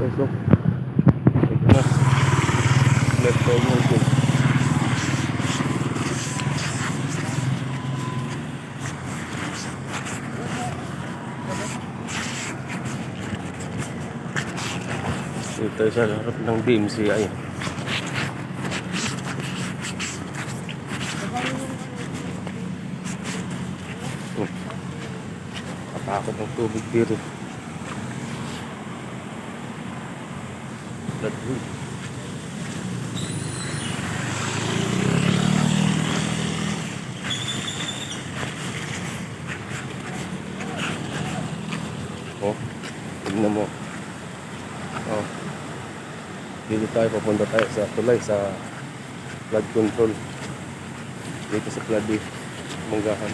guys, oh. Ito na. Let's go mo ito. Dito tayo sa harap ng DMCI. Katakot ng tubig dito. Floodway. Oh, tignan mo. Oh. Dito tayo, papunta tayo sa tulay, sa flood control. Dito sa floodway, manggahan.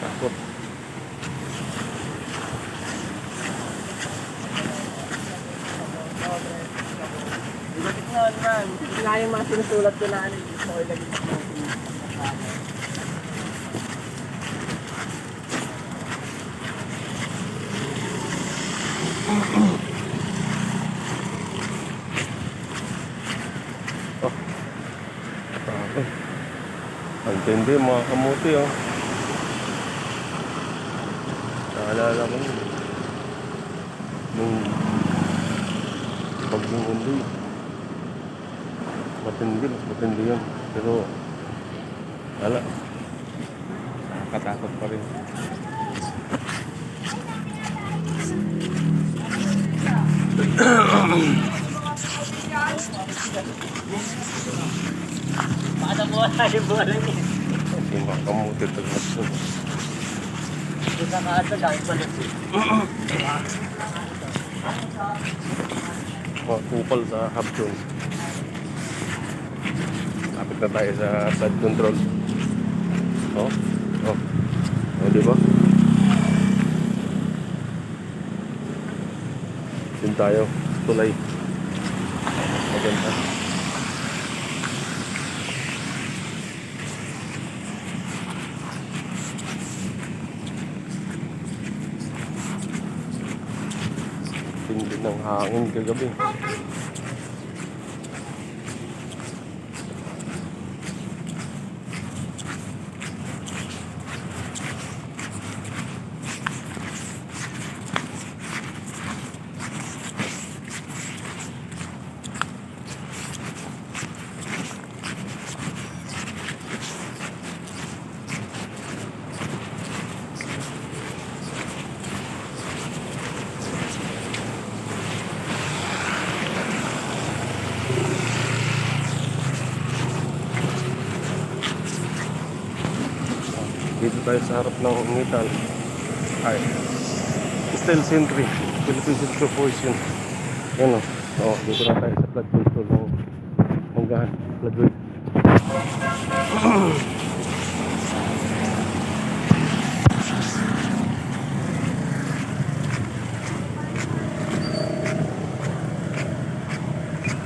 Takot. Wala yung mga sinusulat ko na ano. Gusto ko ilagay sa mga Oh. Takot. Ang tindi mga kamuti, oh. Naalala ko nung bagyong uloy. Matindi, mas matindi yun. Pero wala, nakakatakot pa rin. Paano mo wala yung bola niya? Hindi makamuti tagmas yun. Hindi ka kaasa dahil balik. Mga kupal sa hapon. Kapit na tayo sa flood control. Oh, oh, oh, diba? Din tayo, tulay. Maganda. Tindi ng hangin kagabi. Dito tayo sa harap ng metal. Ay, steel sentry, Philippine Central Corporation. Yan, oh. Oh, dito na tayo sa flood control ng manggahan, floodway.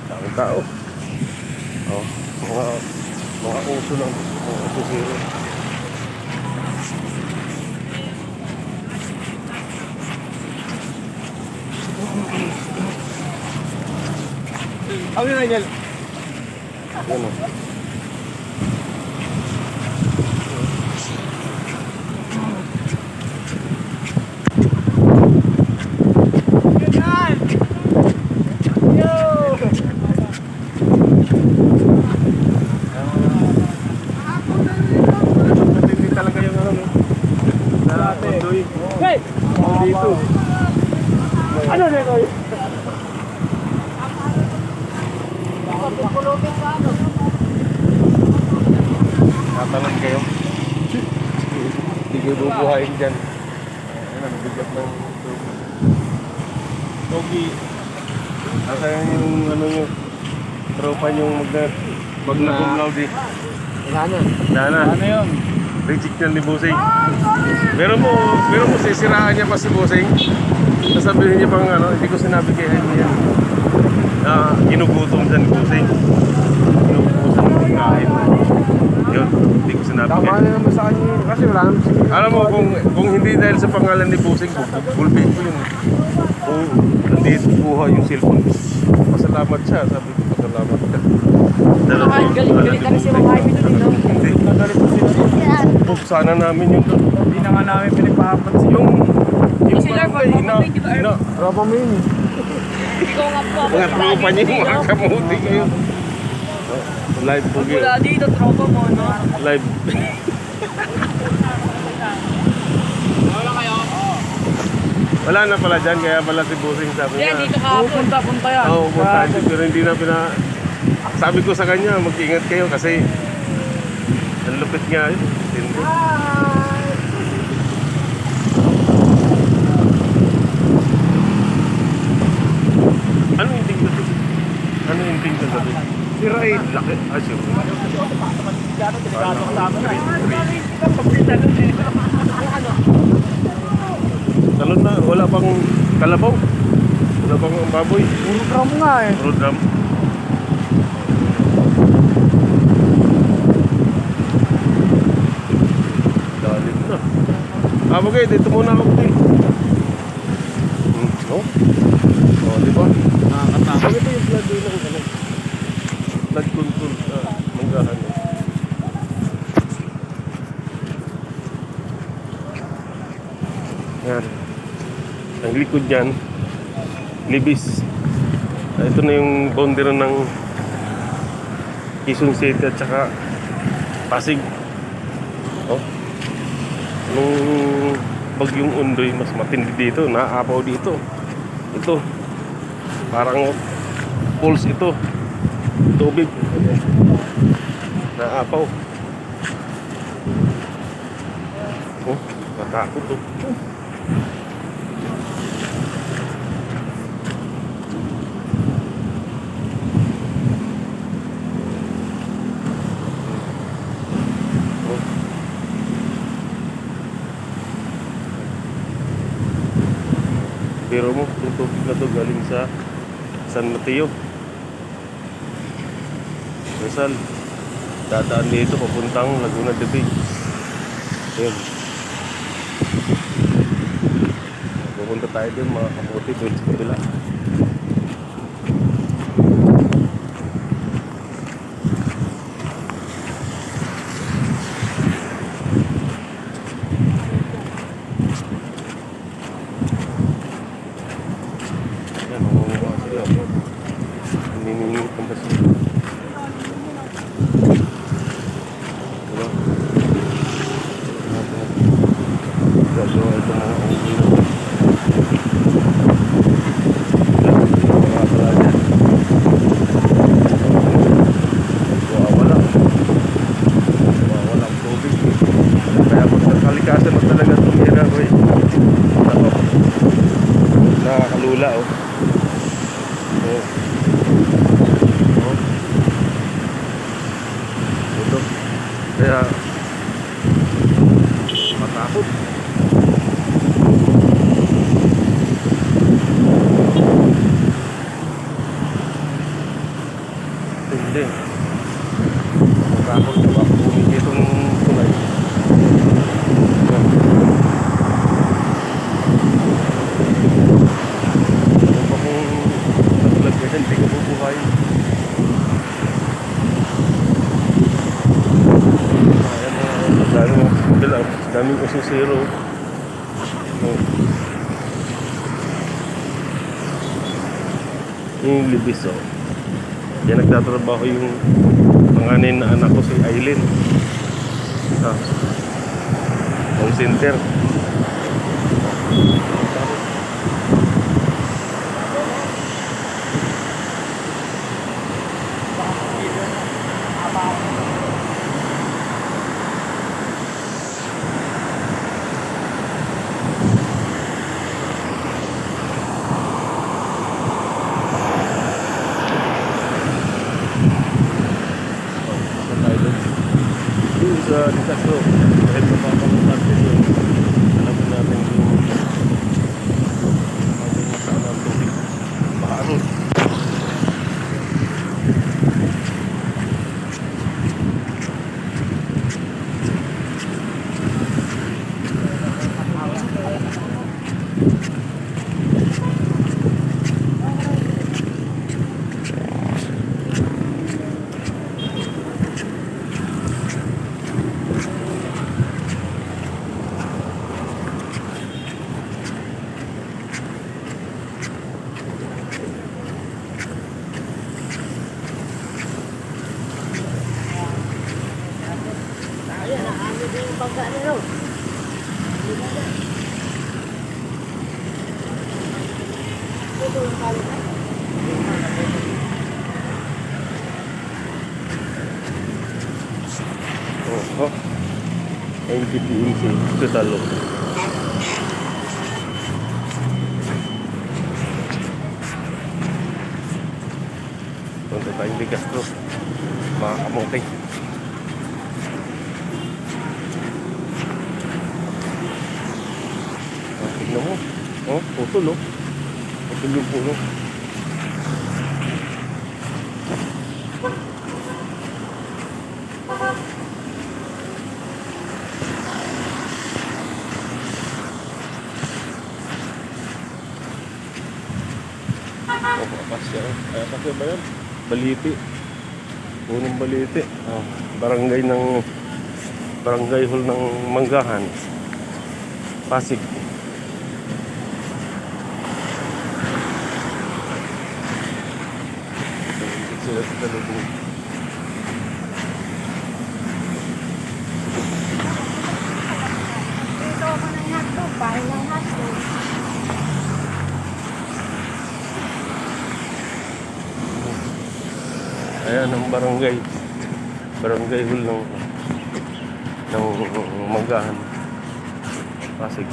Daming tao. Oh, mga uso lang, mga uso zero. Ano na yan? Yan, oh. Matindi talaga yung ano, no? Kondoy. Hey! Dito. Ano na yun? Tatanong kayo. Hindi kayo bubuhayin dyan. Ayan, nabigyan ng Togi. Nasaan yung ano nyo, tropa nyo mag-nagumlaw di. Ano? Dana. Ano yun? Reject yan ni Busing. Meron mo sisiraan niya pa si Busing. Sasabihin niya pang ano, hindi ko sinabi kay Henry yan. Ginugutom dyan ni Busing. Ginugutom. pagkain. Yun, hindi ko sinabi. Tama na naman sa kanya yun. Kasi wala naman siya. Alam mo, kung hindi dahil sa pangalan ni Busing, bulbing ko yun. Kung nandito buha yung cellphone, pasalamat siya. Sabi ko, pasalamat ka. Galit ka na si Mang Ivy doon, no? Hindi, nagalit ko sila. Book sana namin yun. Hindi naman namin pinagpapansin. Yung Sila, barangay, Tropa mo yun. Ikaw nga po. mga tropa niyo, mga kamuti kayo. Live po kayo. Wala dito, tropa mo, no? Live. Wala na pala dyan, kaya pala si Busing sabi Hindi, niya. dito kahapon. Punta yan. Oo, punta. Pero hindi na sabi ko sa kanya, mag-ingat kayo kasi ang lupit nga yun. Hindi. Ano yung tingin ko? Ano yung tingin ko? Si Ray. Laki. Ah, sure. Talon na, wala pang kalabaw. Wala pang baboy. Puro drum nga eh. Puro drum. Dalim na. Ah, okay, dito muna ako. No? Oh, di ba? Nakakatakot. Sabi ko yung floodway lang ano? Flood control. Manggahan. Yan. Ang likod yan, Libis. Ito na yung boundary ng Quezon City at saka Pasig. Oh. Nung bagyong Undoy, mas matindi dito. Naapaw dito. Ito. Parang pulse ito. Tubig. Naapaw. Oh, natakot to. Pero mo, itong tubig na to galing sa San Mateo, Rizal. Dadaan dito papuntang Laguna de Bay. Ayun. Pupunta tayo din mga kaputi doon sa kabila. Yan, mamumuha sila. Hinihingi ang basi. Diba? Gagawa ito mga unggoy na. Mga pala dyan. Wawala. Wawala ang tubig. Kaya magkakalikasan mo talaga tumira, boy. Ako. Nakakalula, oh. Oh. Oh. Ito. Kaya matakot. Hindi. Matakot na ba? Bumigay itong tulay. Kung pa kung natulad ganyan, hindi ka bubuhay. Ayan na, daming ususero. Oh. Yung Libis, oh. Yan nagtatrabaho yung panganin na anak ko si Aileen. Home center. Sa Disasro, kahit mapapalutan dito, alam mo natin yung ating masaan ang tubig. Baharot. Ayan, naano din yung bangka nila. Ito yung kalitan. Oh, ayun kitiin si Tutalo. Punta tayong bigas bro, mga kamote. Tignan mo, oh, putol oh. Putol yung puno. Oh, akasya. Ay, akasya ba yan? Baliti. Punong baliti. Oh, barangay hall ng Manggahan, Pasig. Sila sa lubong. Dito ako ng hotdog, bahay ng hotdog. Ayan ang barangay hall ng Manggahan, Pasig.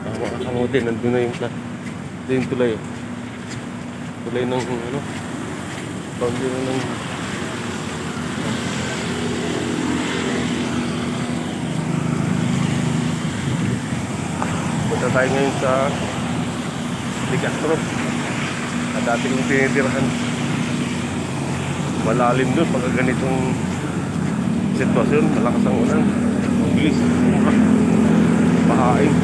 Mga kamote, nandun na yung ito yung tulay. Tulay ng ano, boundary na ng punta tayo ngayon sa Castro na dati kong tinitirahan. Malalim doon pagka ganitong sitwasyon, malakas ang ulan, mabilis, bahain.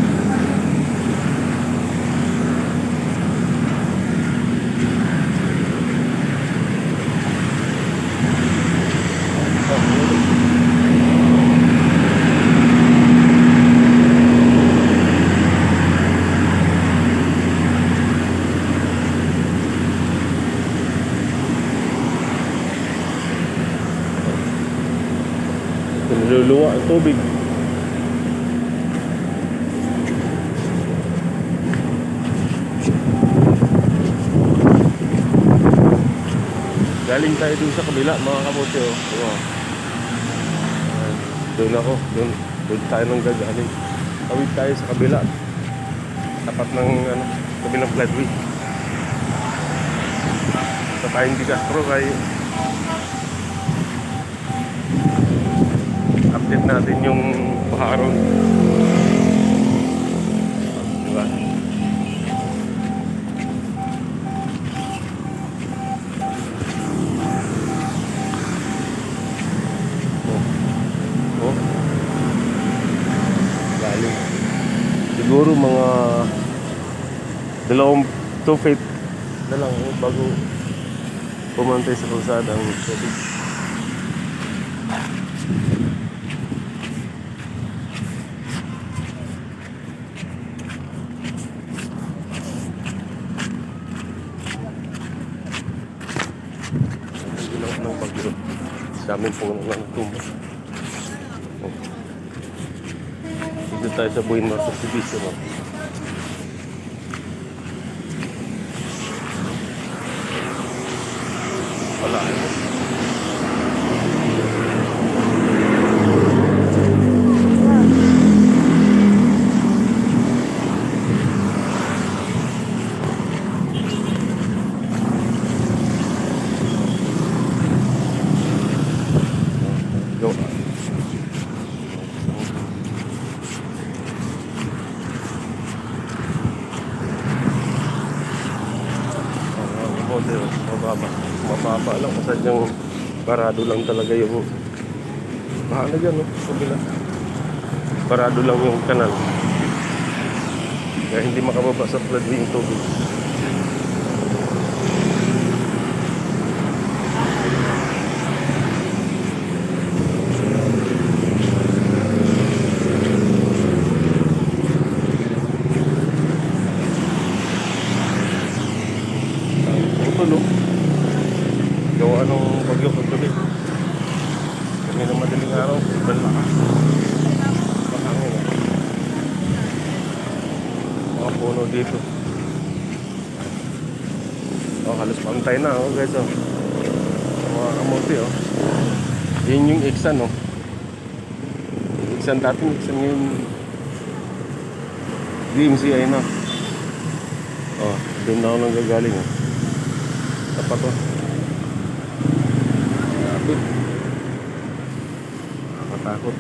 Niluluwa ang tubig. Galing tayo dun sa kabila mga kamote oh. Wow. Doon ako, doon tayo nang gagaling. Tawid tayo sa kabila. Tapat ng kabilang floodway. Sa tayong di Castro kay update natin yung baharon. Diba? Oh. Galing. Siguro mga 2 feet na lang bago pumantay sa kalsada ang tubig. Ng bagyo. Daming pong tumba. Oh. Dito tayo sa Buin Marsa Division. Oh. Wala. Mababa lang kasi yung barado lang talaga yung bahana dyan, no? Kabila. Barado lang yung kanal. Kaya hindi makababa sa floodway yung tubig. Putulo. Gawa ng bagyo kagabi. Kami ng madaling araw, sobrang lakas. Mahangin eh. Mga puno dito. Oh, halos pantay na oh guys oh. Mga kamote oh. Yan yung Iksan oh. Iksan dating Iksan yung DMCI na. Oh, doon na ako nang gagaling oh. Tapat oh. Lapit. Nakatakot.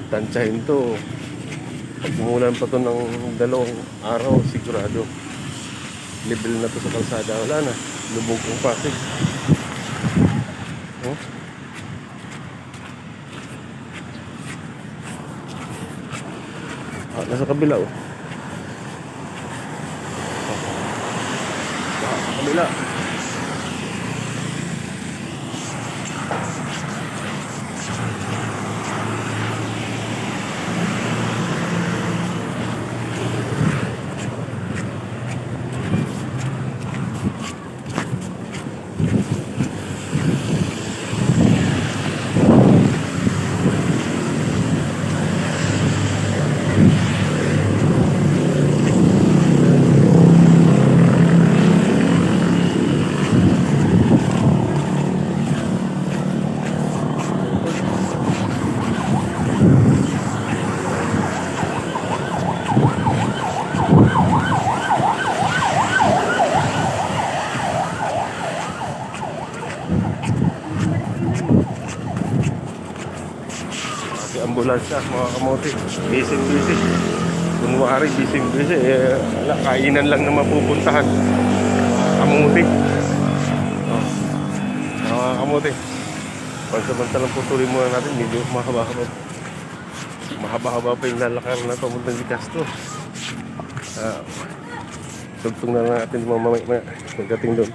Tansyahin to. Pag umulan pa to ng 2 araw, sigurado level na to sa kalsada. Wala na, lubog ang Pasig. Oh? Nasa kabila oh. Sa kabila. Ambulansya mga kamote, busy. Kunwari busy. Wala, kainan lang na mapupuntahan kamote. Oh. Mga kamote, pansamantalang putuloy muna natin. Medyo mahaba pa yung lalakar na pamuntang di Castro. Tugtong na natin mamaya pagdating doon.